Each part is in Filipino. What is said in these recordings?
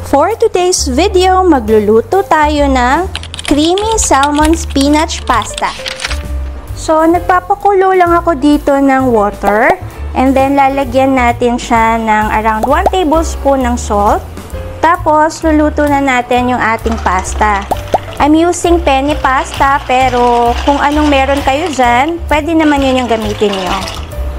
For today's video, magluluto tayo ng creamy salmon spinach pasta. So, nagpapakulo lang ako dito ng water and then lalagyan natin siya ng around 1 tablespoon ng salt. Tapos, luluto na natin yung ating pasta. I'm using penne pasta pero kung anong meron kayo dyan, pwede naman yun yung gamitin nyo.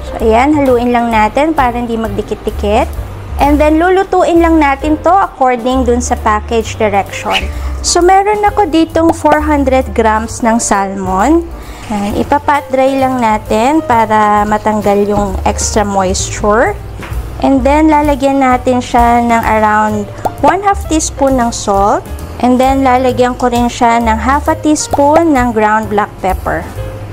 So, ayan, haluin lang natin para hindi magdikit-dikit. And then, lulutuin lang natin to according dun sa package direction. So, meron ako ditong 400 grams ng salmon. Ipapat dry lang natin para matanggal yung extra moisture. And then, lalagyan natin siya ng around 1/2 teaspoon ng salt. And then, lalagyan ko rin siya ng 1/2 teaspoon ng ground black pepper.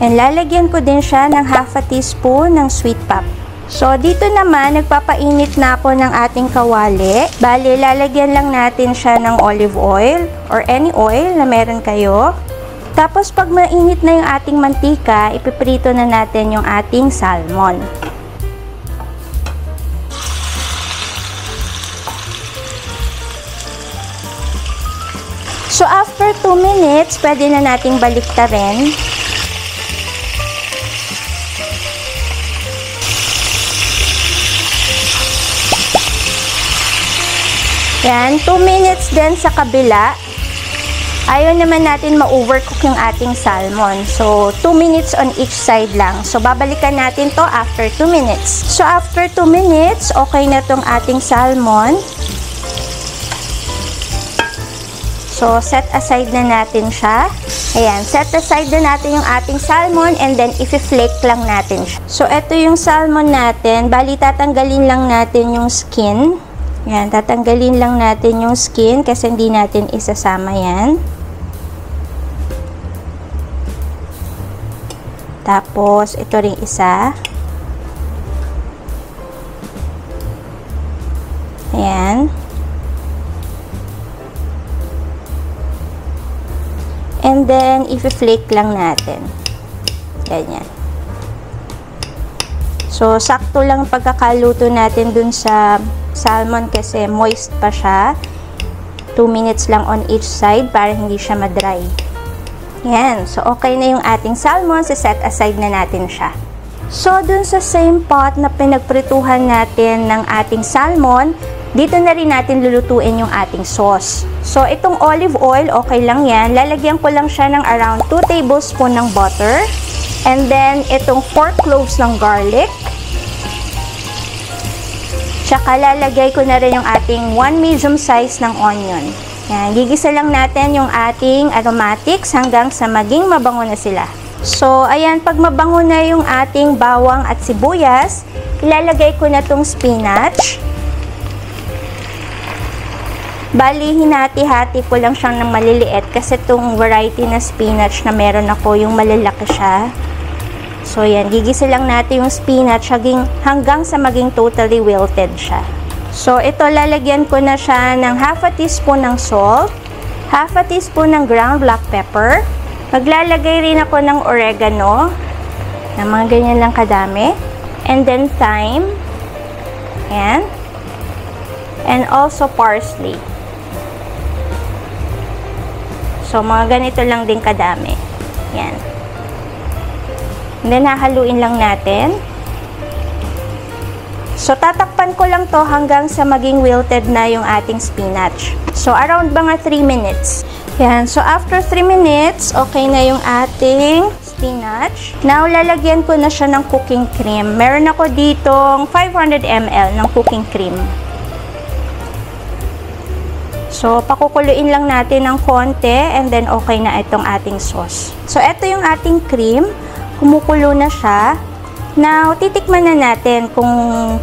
And lalagyan ko din siya ng 1/2 teaspoon ng sweet pap. So, dito naman, nagpapainit na ako ng ating kawali. Bale, lalagyan lang natin siya ng olive oil or any oil na meron kayo. Tapos, pag mainit na yung ating mantika, ipiprito na natin yung ating salmon. So, after 2 minutes, pwede na nating baliktarin. Yan, 2 minutes din sa kabila. Ayaw naman natin ma-overcook yung ating salmon. So, 2 minutes on each side lang. So, babalikan natin to after 2 minutes. So, after 2 minutes, okay na tong ating salmon. So, set aside na natin siya. Ayan, set aside na natin yung ating salmon and then i-flake lang natin siya. So, ito yung salmon natin. Bali, tatanggalin lang natin yung skin. Yan, tatanggalin lang natin yung skin kasi hindi natin isasama yan. Tapos, ito ring isa. Ayan. And then, i-flake lang natin. Ganyan. So, sakto lang pagkakaluto natin dun sa salmon kasi moist pa siya. 2 minutes lang on each side para hindi siya ma-dry. Yan. So, okay na yung ating salmon. Set aside na natin siya. So, dun sa same pot na pinagprituhan natin ng ating salmon, dito na rin natin lulutuin yung ating sauce. So, itong olive oil, okay lang yan. Lalagyan ko lang siya ng around 2 tablespoon ng butter. And then, itong 4 cloves ng garlic. Tsaka lalagay ko na rin yung ating 1 medium size ng onion. Yan, gigisa lang natin yung ating aromatics hanggang sa maging mabango na sila. So, ayan, pag mabango na yung ating bawang at sibuyas, ilalagay ko na tong spinach. Bali, hinati-hati ko lang siyang ng maliliit kasi itong variety na spinach na meron ako, yung malalaki siya. So, yan. Gigisa lang natin yung spinach hanggang sa maging totally wilted siya. So, ito, lalagyan ko na siya ng 1/2 teaspoon ng salt, 1/2 teaspoon ng ground black pepper. Maglalagay rin ako ng oregano, na mga ganyan lang kadami. And then, thyme. Yan. And also, parsley. So, mga ganito lang din kadami. Yan. And then, hahaluin lang natin. So, tatakpan ko lang to hanggang sa maging wilted na yung ating spinach. So, around mga 3 minutes. Yan. So, after 3 minutes, okay na yung ating spinach. Now, lalagyan ko na siya ng cooking cream. Meron ako ditong 500 ml ng cooking cream. So, pakukuluin lang natin ng konti and then okay na itong ating sauce. So, ito yung ating cream. Kumukulo na siya. Now, titikman na natin kung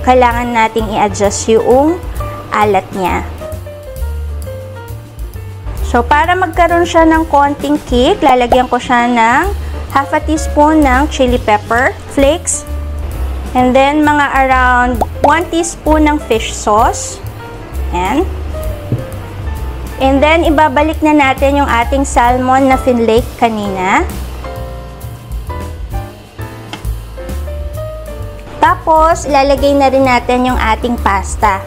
kailangan nating i-adjust yung alat niya. So, para magkaroon siya ng konting kick, lalagyan ko siya ng 1/2 teaspoon ng chili pepper flakes. And then, mga around 1 teaspoon ng fish sauce. Ayan. And then, ibabalik na natin yung ating salmon na finlake kanina. Tapos, ilalagay na rin natin yung ating pasta.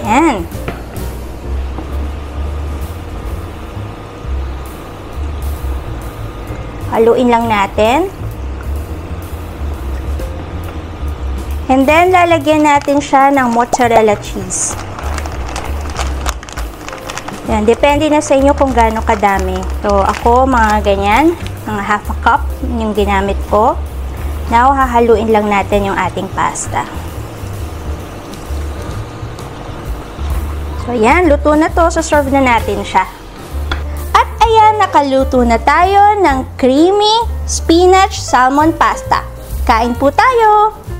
Ayan. Haluin lang natin. And then, lalagyan natin siya ng mozzarella cheese. Yan, depende na sa inyo kung gaano kadami. So, ako, mga ganyan, mga half a cup yung ginamit ko. Now, hahaluin lang natin yung ating pasta. So, yan, luto na to. So, serve na natin siya. At ayan, nakaluto na tayo ng creamy spinach salmon pasta. Kain po tayo!